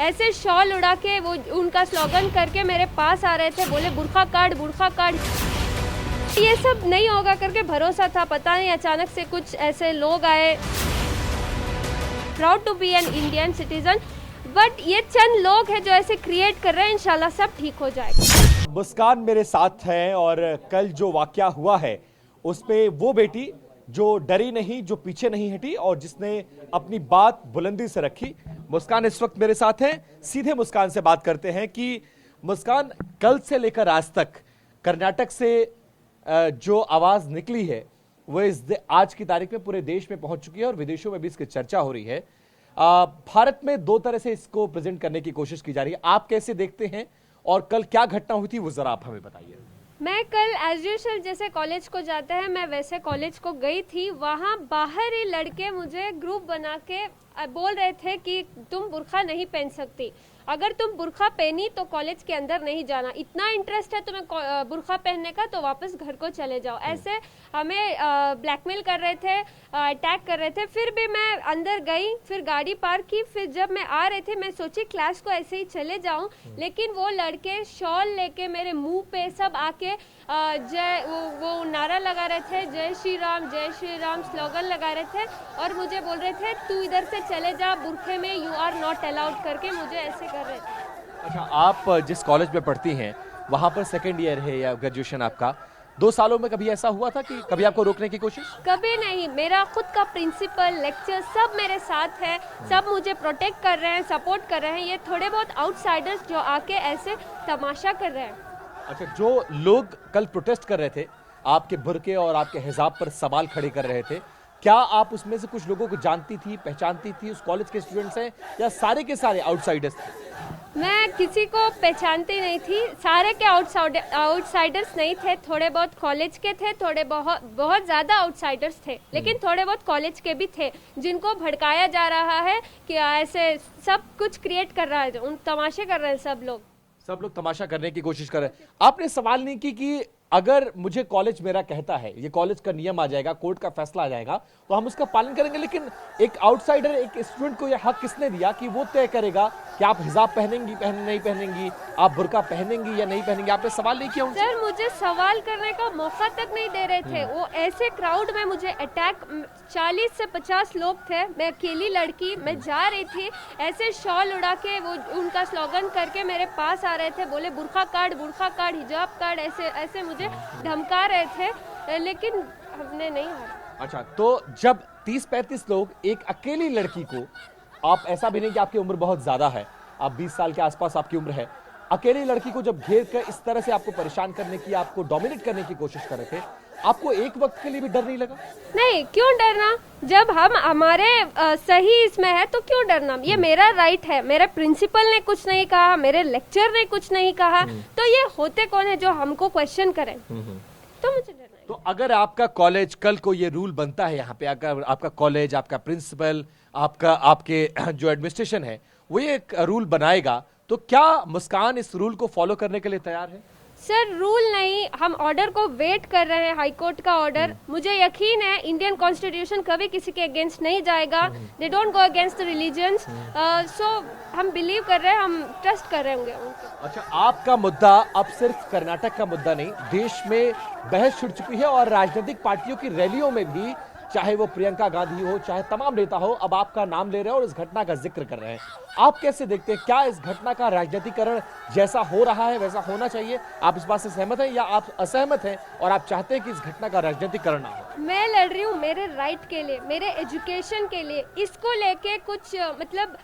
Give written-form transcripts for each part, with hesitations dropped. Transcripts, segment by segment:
ऐसे शॉल उड़ा के वो उनका स्लोगन करके मेरे पास आ रहे थे, बोले बुर्खा काट बुर्खा काट। ये सब नहीं होगा करके भरोसा था, पता नहीं अचानक से कुछ ऐसे लोग आए। Proud to be an Indian citizen, but ये चंद लोग हैं जो ऐसे क्रिएट कर रहे हैं। इंशाल्लाह सब ठीक हो जाएगा। मुस्कान मेरे साथ है और कल जो वाकया हुआ है उस पे वो बेटी जो डरी नहीं, जो पीछे नहीं हटी और जिसने अपनी बात बुलंदी से रखी, मुस्कान इस वक्त मेरे साथ है। सीधे मुस्कान से बात करते हैं कि मुस्कान, कल से लेकर आज तक कर्नाटक से जो आवाज निकली है वो आज की तारीख में पूरे देश में पहुंच चुकी है और विदेशों में भी इसकी चर्चा हो रही है। भारत में दो तरह से इसको प्रेजेंट करने की कोशिश की जा रही है, आप कैसे देखते हैं और कल क्या घटना हुई थी वो जरा आप हमें बताइए। मैं कल एज यूजुअल जैसे कॉलेज को जाते हैं मैं वैसे कॉलेज को गई थी। वहाँ बाहर ही लड़के मुझे ग्रुप बना के बोल रहे थे कि तुम बुर्खा नहीं पहन सकती, अगर तुम बुर्खा पहनी तो कॉलेज के अंदर नहीं जाना, इतना इंटरेस्ट है तुम्हें बुर्खा पहनने का तो वापस घर को चले जाओ। ऐसे हमें ब्लैकमेल कर रहे थे, अटैक कर रहे थे। फिर भी मैं अंदर गई, फिर गाड़ी पार्क की, फिर जब मैं आ रही थी मैं सोची क्लास को ऐसे ही चले जाऊं, लेकिन वो लड़के शॉल लेके मेरे मुंह पे सब आके वो नारा लगा रहे थे, जय श्री राम स्लोगन लगा रहे थे और मुझे बोल रहे थे तू इधर से चले जा, बुरखे में यू आर नॉट अलाउड करके मुझे ऐसे कर रहे थे। अच्छा, आप जिस कॉलेज में पढ़ती हैं वहां पर सेकेंड ईयर है या ग्रेजुएशन आपका, 2 सालों में कभी ऐसा हुआ था कि कभी आपको रोकने की कोशिश? कभी नहीं, मेरा खुद का प्रिंसिपल, लेक्चर सब मेरे साथ है, सब मुझे प्रोटेक्ट कर रहे हैं, सपोर्ट कर रहे हैं। ये थोड़े बहुत आउटसाइडर्स जो आके ऐसे तमाशा कर रहे हैं। अच्छा, जो लोग कल प्रोटेस्ट कर रहे थे, आपके बुर्के और आपके हिजाब पर सवाल खड़े कर रहे थे, क्या आप उसमें से कुछ लोगों को जानती थी, पहचानती थी? उस कॉलेज के स्टूडेंट्स हैं या सारे के सारे आउटसाइडर्स थे? मैं किसी को पहचानती नहीं थी, सारे के आउटसाइडर्स नहीं थे, थोड़े बहुत कॉलेज के थे, थोड़े बहुत ज़्यादा आउटसाइडर्स थे, लेकिन थोड़े बहुत कॉलेज के भी थे जिनको भड़काया जा रहा है कि ऐसे सब कुछ क्रिएट कर रहा है, उन तमाशे कर रहे हैं सब लोग तमाशा करने की कोशिश कर रहे हैं। आपने सवाल नहीं की कि अगर मुझे कॉलेज मेरा कहता है, ये कॉलेज का नियम आ जाएगा, कोर्ट का फैसला आ जाएगा तो हम उसका पालन करेंगे, लेकिन एक आउटसाइडर, एक स्टूडेंट को यह हक किसने दिया कि वो तय करेगा कि आप हिजाब पहनेंगी नहीं पहनेंगी, आप बुर्का पहनेंगी या नहीं पहनेंगी? आपने सवाल नहीं किया उनसे? सर, मुझे सवाल करने का मौका तक नहीं दे रहे थे। वो ऐसे क्राउड में मुझे अटैक, 40 से 50 लोग थे, मैं अकेली लड़की, मैं जा रही थी, ऐसे शॉल उड़ा के वो उनका स्लोगन करके मेरे पास आ रहे थे, बोले बुर्खा काट हिजाब काट, ऐसे मुझे धमका रहे थे, लेकिन हमने नहीं हारा। अच्छा, तो जब 30-35 लोग एक अकेली लड़की को, आप ऐसा भी नहीं कि आपकी उम्र बहुत ज्यादा है, आप 20 साल के आसपास आपकी उम्र है, अकेली लड़की को जब घेर कर इस तरह से आपको परेशान करने की, आपको डोमिनेट करने की कोशिश कर रहे थे, आपको एक वक्त के लिए भी डर नहीं लगा? नहीं, क्यों डरना, जब हम हमारे सही इसमें है तो क्यों डरना? ये मेरा राइट है, मेरे प्रिंसिपल ने कुछ नहीं कहा, मेरे लेक्चर ने कुछ नहीं कहा, तो ये होते कौन है जो हमको क्वेश्चन करें? तो मुझे डरना है। तो अगर आपका कॉलेज, कल को ये रूल बनता है यहाँ पे, अगर आपका कॉलेज, आपका प्रिंसिपल, आपके जो एडमिनिस्ट्रेशन है वो ये एक रूल बनाएगा, तो क्या मुस्कान इस रूल को फॉलो करने के लिए तैयार है? सर, रूल नहीं, हम ऑर्डर को वेट कर रहे हैं, हाई कोर्ट का ऑर्डर। मुझे यकीन है इंडियन कॉन्स्टिट्यूशन कभी किसी के अगेंस्ट नहीं जाएगा, they don't go against the religions, so हम बिलीव कर रहे हैं, हम ट्रस्ट कर रहे होंगे उनको। अच्छा, आपका मुद्दा अब सिर्फ कर्नाटक का मुद्दा नहीं, देश में बहस छिड़ चुकी है और राजनीतिक पार्टियों की रैलियों में भी, चाहे वो प्रियंका गांधी हो, चाहे तमाम नेता हो, अब आपका नाम ले रहे हैं और इस घटना का जिक्र कर रहे हैं। आप कैसे देखते हैं, क्या इस घटना का राजनीतिकरण जैसा हो रहा है वैसा होना चाहिए? आप इस बात से सहमत हैं या आप असहमत हैं और आप चाहते हैं कि इस घटना का राजनीतिकरण ना हो? मैं लड़ रही हूँ मेरे राइट के लिए, मेरे एजुकेशन के लिए। इसको लेके कुछ मतलब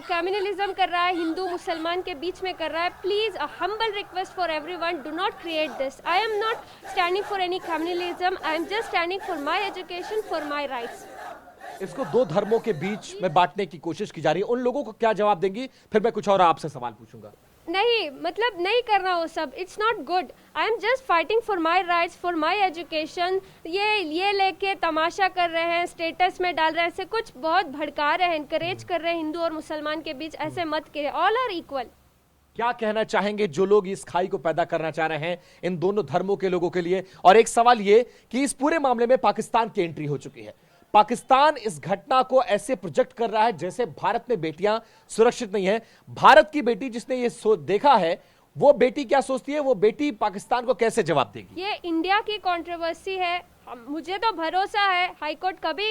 कम्युनलिज्म कर रहा है, हिंदू मुसलमान के बीच में कर रहा है। Please, a humble request for everyone, do not create this. I am not standing for any communalism, I am just standing for my education, for my rights. इसको 2 धर्मों के बीच में बांटने की कोशिश की जा रही है, उन लोगों को क्या जवाब देंगी? फिर मैं कुछ और आपसे सवाल पूछूंगा। नहीं, मतलब नहीं करना वो सब, it's not good. I am just fighting for my rights, for my education. ये लेके तमाशा कर रहे हैं, स्टेटस में डाल रहे हैं, ऐसे कुछ बहुत भड़का रहे हैं, इनकरेज कर रहे हैं हिंदू और मुसलमान के बीच, ऐसे मत करिए, ऑल आर इक्वल। क्या कहना चाहेंगे जो लोग इस खाई को पैदा करना चाह रहे हैं इन दोनों धर्मों के लोगों के लिए? और एक सवाल ये कि इस पूरे मामले में पाकिस्तान की एंट्री हो चुकी है, पाकिस्तान इस घटना को ऐसे प्रोजेक्ट कर रहा है जैसे भारत में बेटियां सुरक्षित नहीं है। भारत की बेटी जिसने ये देखा है, वो बेटी क्या सोचती है, वो बेटी पाकिस्तान को कैसे जवाब देगी? ये इंडिया की कंट्रोवर्सी है। मुझे तो भरोसा है हाईकोर्ट कभी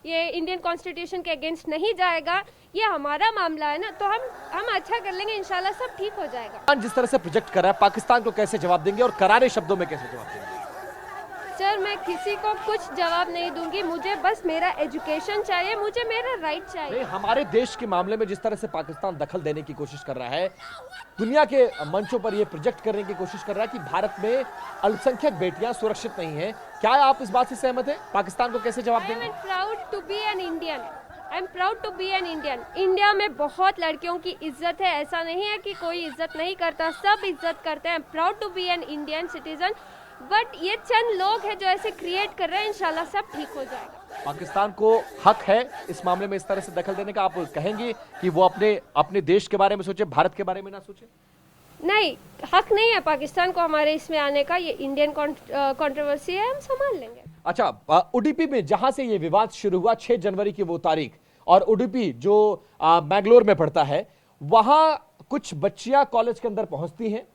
ये इंडियन कॉन्स्टिट्यूशन के अगेंस्ट नहीं जाएगा। ये हमारा मामला है ना, तो हम अच्छा कर लेंगे, इंशाल्लाह सब ठीक हो जाएगा। जिस तरह से प्रोजेक्ट कर रहा है, पाकिस्तान को कैसे जवाब देंगे और करारे शब्दों में कैसे जवाब देंगे? सर, मैं किसी को कुछ जवाब नहीं दूंगी, मुझे बस मेरा एजुकेशन चाहिए, मुझे मेरा राइट चाहिए। नहीं, हमारे देश के मामले में जिस तरह से पाकिस्तान दखल देने की कोशिश कर रहा है, दुनिया के मंचों पर यह प्रोजेक्ट करने की कोशिश कर रहा है कि भारत में अल्पसंख्यक बेटियां सुरक्षित नहीं हैं। क्या आप इस बात से सहमत हैं? पाकिस्तान को कैसे जवाब देंगे? I am proud to be an Indian. I am proud to be an Indian. India में बहुत लड़कियों की इज्जत है, ऐसा नहीं है कि कोई इज्जत नहीं करता, सब इज्जत करते हैं। Proud to be an Indian citizen. But ये चंद लोग हैं जो ऐसे क्रिएट कर रहे हैं, इंशाल्लाह सब ठीक हो जाएगा। पाकिस्तान को हक है इस मामले में इस तरह से दखल देने का? आप कहेंगे कि वो अपने देश के बारे में सोचे, भारत के बारे में ना सोचे? नहीं, हक नहीं है पाकिस्तान को हमारे इसमें आने का। ये इंडियन कंट्रोवर्सी है, हम संभाल लेंगे। अच्छा, उडुपी में जहां से ये विवाद शुरू हुआ, 6 जनवरी की वो तारीख, और उडुपी जो मैंगलोर में पड़ता है, वहां कुछ बच्चियां कॉलेज के अंदर पहुंचती हैं।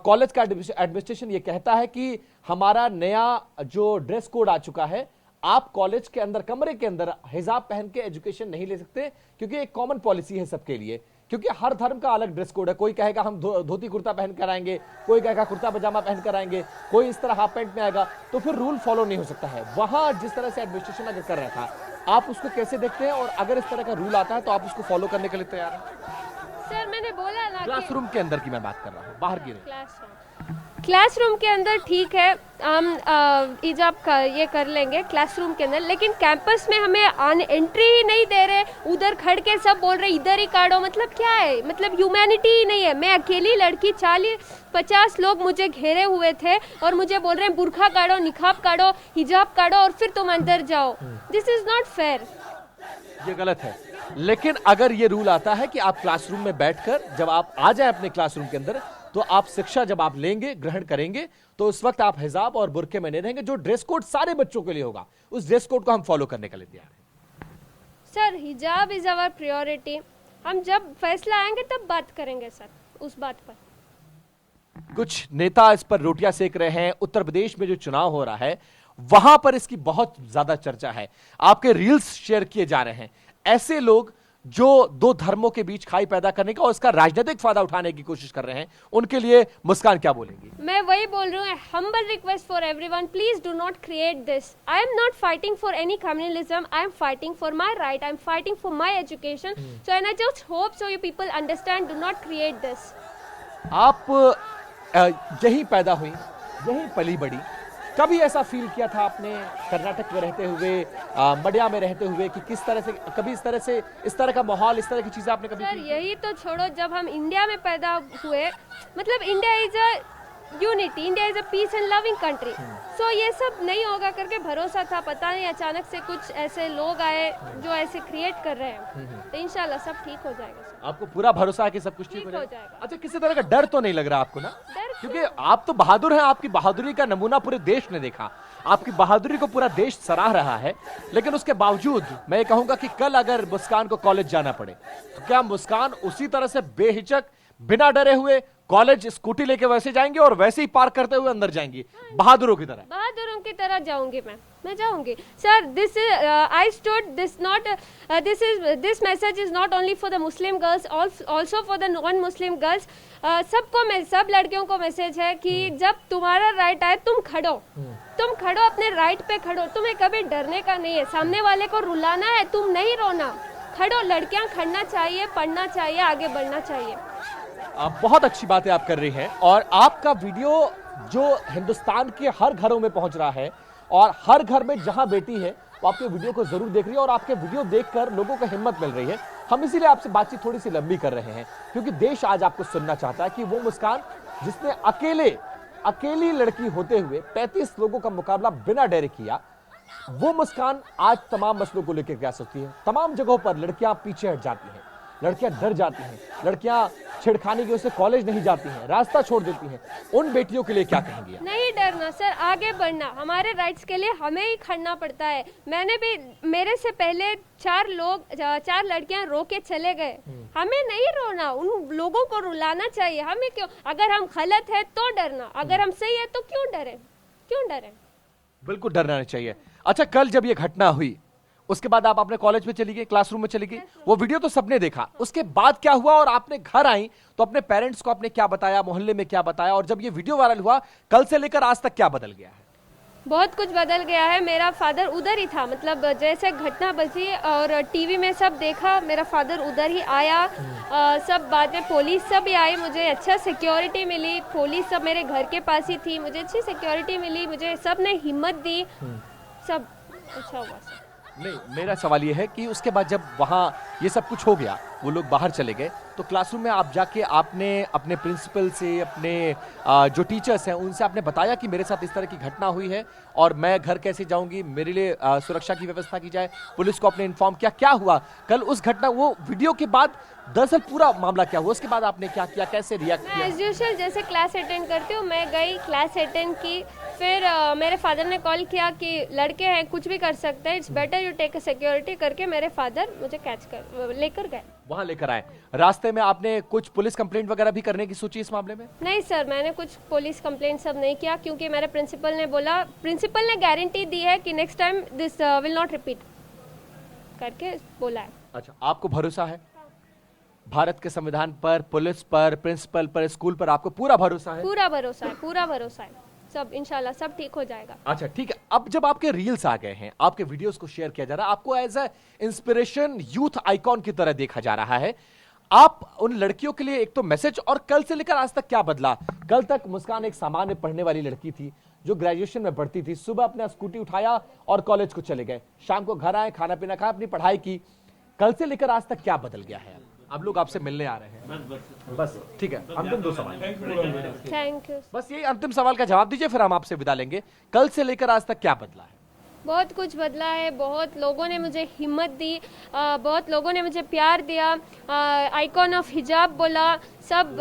कॉलेज का एडमिनिस्ट्रेशन ये कहता है कि हमारा नया जो ड्रेस कोड आ चुका है, आप कॉलेज के अंदर कमरे के अंदर हिजाब पहन के एजुकेशन नहीं ले सकते, क्योंकि एक कॉमन पॉलिसी है सबके लिए, क्योंकि हर धर्म का अलग ड्रेस कोड है। कोई कहेगा हम धोती कुर्ता पहन कर आएंगे, कोई कहेगा कुर्ता पजामा पहन कर आएंगे, कोई इस तरह हाफ पैंट में आएगा, तो फिर रूल फॉलो नहीं हो सकता है। वहां जिस तरह से एडमिनिस्ट्रेशन अगर कर रहा था, आप उसको कैसे देखते हैं? और अगर इस तरह का रूल आता है तो आप उसको फॉलो करने के लिए तैयार हैं? सर, मैंने बोला ना, क्लासरूम के अंदर की मैं बात कर रहा हूँ, बाहर की नहीं। क्लासरूम के अंदर ठीक है, हम हिजाब का ये कर लेंगे क्लासरूम के अंदर, लेकिन कैंपस में हमें एंट्री ही नहीं दे रहे। उधर खड़ के सब बोल रहे इधर ही काटो, मतलब क्या है? मतलब ह्यूमैनिटी ही नहीं है। मैं अकेली लड़की, 40-50 लोग मुझे घेरे हुए थे और मुझे बोल रहे हैं बुर्खा काटो, निकाब काटो, हिजाब काटो और फिर तुम अंदर जाओ। This is not fair. ये गलत है। लेकिन अगर ये रूल आता है कि आप क्लासरूम में बैठकर जब आप आ जाए अपने क्लासरूम के अंदर, तो आप शिक्षा जब आप लेंगे, ग्रहण करेंगे, तो उस वक्त आप हिजाब और बुर्के में नहीं रहेंगे। जो ड्रेस कोड सारे बच्चों के लिए होगा, उस ड्रेस कोड को हम फॉलो करने के लिए तैयार हैं। सर, हिजाब इज आवर प्रायोरिटी। हम जब फैसला आएंगे तब बात करेंगे सर उस बात पर। कुछ नेता इस पर रोटियां सेक रहे हैं। उत्तर प्रदेश में जो चुनाव हो रहा है, वहां पर इसकी बहुत ज्यादा चर्चा है। आपके रील्स शेयर किए जा रहे हैं। ऐसे लोग जो दो धर्मों के बीच खाई पैदा करने का और इसका राजनीतिक फायदा उठाने की कोशिश कर रहे हैं, उनके लिए मुस्कान क्या बोलेंगी? मैं वही बोल रही हूँ, humble request for everyone, please do not create this. I am not fighting for any communalism, I am fighting for my right, I am fighting for my education. So and I just hope so you people understand, do not create this. आप यहीं पैदा हुई, यहीं पली बड़ी, कभी ऐसा feel किया था आपने कर्नाटक में रहते हुए, मडिया में रहते हुए, कि किस तरह से कभी इस तरह का माहौल, इस तरह की चीजें आपने कभी? सर, यही तो छोड़ो, जब हम इंडिया में पैदा हुए, मतलब India is a unity, India is a peace and loving country. So ये सब नहीं होगा करके भरोसा था, पता नहीं अचानक से कुछ ऐसे लोग आए जो ऐसे क्रिएट कर रहे हैं। तो इंशाल्लाह सब ठीक हो जाएगा सर। आपको पूरा भरोसा है कि सब कुछ ठीक हो जाएगा? अच्छा, किसी तरह का डर तो नहीं लग रहा आपको ना? डर क्योंकि आप तो बहादुर हैं, आपकी बहादुरी का नमूना पूरे देश ने देखा, आपकी बहादुरी को पूरा देश सराह रहा है। लेकिन उसके बावजूद मैं ये कहूंगा कि कल अगर मुस्कान को कॉलेज जाना पड़े, तो क्या मुस्कान उसी तरह से बेहिचक, बिना डरे हुए कॉलेज स्कूटी लेके वैसे जाएंगे और वैसे ही पार्क करते हुए अंदर जाएंगी, बहादुरों की तरह? बहादुरों की तरह जाऊंगी मैं जाऊंगी sir. This I stood this not this message is not only for the Muslim girls, also for the non Muslim girls. सबको, सब लड़कियों को मैसेज है कि जब तुम्हारा राइट आए तुम खड़ो, अपने राइट पे खड़ो, तुम्हें कभी डरने का नहीं है। सामने वाले को रुलाना है, तुम नहीं रोना, खड़ो। लड़कियां खड़ना चाहिए, पढ़ना चाहिए, आगे बढ़ना चाहिए। बहुत अच्छी बातें आप कर रही हैं, और आपका वीडियो जो हिंदुस्तान के हर घरों में पहुंच रहा है, और हर घर में जहां बेटी है वो आपके वीडियो को जरूर देख रही है, और आपके वीडियो देखकर लोगों को हिम्मत मिल रही है। हम इसीलिए आपसे बातचीत थोड़ी सी लंबी कर रहे हैं, क्योंकि देश आज आपको सुनना चाहता है कि वो मुस्कान जिसने अकेली लड़की होते हुए 35 लोगों का मुकाबला बिना डरे किया, वो मुस्कान आज तमाम मसलों को लेकर क्या सोचती है। तमाम जगहों पर लड़कियां पीछे हट जाती हैं, लड़कियां डर जाती हैं, लड़कियां छिड़खानी की वजह से कॉलेज नहीं जाती हैं, रास्ता छोड़ देती हैं, उन बेटियों के लिए क्या कहेंगे? नहीं डरना सर, आगे बढ़ना, हमारे राइट्स के लिए हमें ही खड़ना पड़ता है। मैंने भी, मेरे से पहले 4 लड़कियां रो के चले गए, हमें नहीं रोना, उन लोगों को रुलाना चाहिए। हमें क्यों, अगर हम गलत है तो डरना, अगर हम सही है तो क्यों डरे, क्यों डरे? बिल्कुल डरना नहीं चाहिए। अच्छा, कल जब ये घटना हुई उसके बाद आप अपने कॉलेज में चली गई, क्लासरूम में चली गई, वो वीडियो तो सबने देखा, उसके बाद क्या हुआ और आपने घर आई तो अपने पेरेंट्स को आपने क्या बताया, मोहल्ले में क्या बताया, और जब ये वीडियो वायरल हुआ कल से लेकर आज तक क्या बदल गया है? बहुत कुछ बदल गया है। मेरा फादर उधर ही था, मतलब जैसे घटना बची और टीवी में सब देखा, मेरा फादर उधर ही आया। सब बाद में पुलिस सब भी आई, मुझे अच्छा सिक्योरिटी मिली, पुलिस सब मेरे घर के पास ही थी, मुझे अच्छी सिक्योरिटी मिली, मुझे सब ने हिम्मत दी, सब अच्छा हुआ। नहीं, मेरा सवाल ये है कि उसके बाद जब वहां ये सब कुछ हो गया, वो लोग बाहर चले गए, तो क्लासरूम में आप जाके आपने अपने प्रिंसिपल से, अपने जो टीचर्स हैं उनसे आपने बताया कि मेरे साथ इस तरह की घटना हुई है और मैं घर कैसे जाऊंगी, मेरे लिए सुरक्षा की व्यवस्था की जाए, पुलिस को आपने इन्फॉर्म किया? क्या हुआ कल उस घटना, वो वीडियो के बाद दरअसल पूरा मामला क्या हुआ, उसके बाद आपने क्या किया, कैसे रिएक्ट किया? एज यूजुअल जैसे क्लास अटेंड करती हूँ, मैं गई, क्लास अटेंड की, फिर मेरे फादर ने कॉल किया कि लड़के हैं, कुछ भी कर सकते हैं, it's better you take a security करके मेरे फादर मुझे कैच कर लेकर गए, वहां लेकर आए। रास्ते में आपने कुछ पुलिस कंप्लेंट वगैरह भी करने की सोची इस मामले में? नहीं सर, मैंने कुछ पुलिस कंप्लेंट सब नहीं किया, क्योंकि मेरे प्रिंसिपल ने बोला, प्रिंसिपल ने गारंटी दी है कि next time this will not repeat करके बोला है। अच्छा, आपको भरोसा है भारत के संविधान पर, पुलिस पर, प्रिंसिपल पर, स्कूल पर, आपको पूरा भरोसा है? पूरा भरोसा है, पूरा भरोसा है, सब इंशाल्लाह सब ठीक हो जाएगा। अच्छा ठीक है, अब जब आपके रील्स आ गए हैं, आपके वीडियोस को शेयर किया जा रहा है, आपको as a inspiration, youth icon की तरह देखा जा रहा है, आप उन लड़कियों के लिए एक तो मैसेज, और कल से लेकर आज तक क्या बदला? कल तक मुस्कान एक सामान्य पढ़ने वाली लड़की थी जो ग्रेजुएशन में पढ़ती थी, सुबह अपना स्कूटी उठाया और कॉलेज को चले गए, शाम को घर आए, खाना पीना खाया, अपनी पढ़ाई की। कल से लेकर आज तक क्या बदल गया है? अब लोग आपसे मिलने आ रहे हैं, बस ठीक है, अंतिम 2 सवाल। Thank you. बस यही अंतिम सवाल का जवाब दीजिए, फिर हम आपसे विदा लेंगे। कल से लेकर आज तक क्या बदला है? बहुत कुछ बदला है, बहुत लोगों ने मुझे हिम्मत दी, बहुत लोगों ने मुझे प्यार दिया, आइकॉन ऑफ हिजाब बोला, सब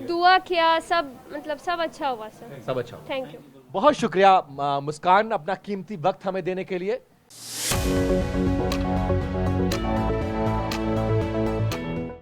दुआ किया, सब मतलब सब अच्छा हुआ सर, सब अच्छा। Thank you. बहुत शुक्रिया मुस्कान, अपना कीमती वक्त हमें देने के लिए।